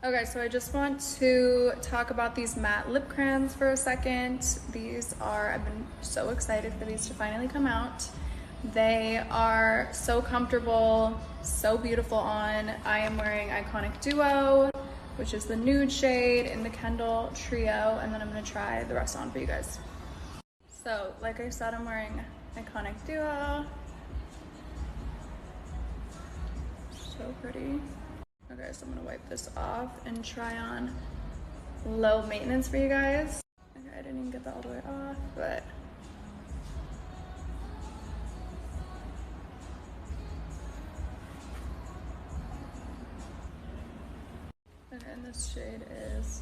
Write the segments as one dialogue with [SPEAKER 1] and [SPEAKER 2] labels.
[SPEAKER 1] Okay, so I just want to talk about these matte lip crayons for a second. I've been so excited for these to finally come out. They are so comfortable, so beautiful on. I am wearing Iconic Duo, which is the nude shade in the Kendall Trio, and then I'm gonna try the rest on for you guys. So, like I said, I'm wearing Iconic Duo. So pretty. Okay, so I'm gonna wipe this off and try on Low Maintenance for you guys. Okay, I didn't even get that all the way off, but okay, and this shade is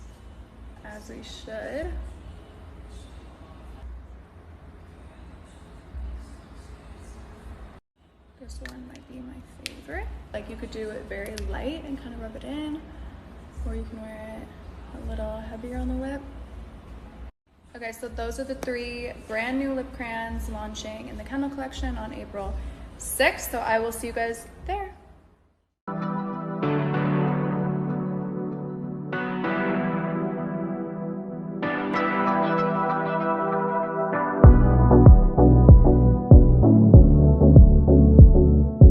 [SPEAKER 1] As We Should. This one might be my favorite. Like, you could do it very light and kind of rub it in, or you can wear it a little heavier on the lip. Okay, so those are the 3 brand new lip crayons launching in the Kendall collection on April 6th. So I will see you guys there.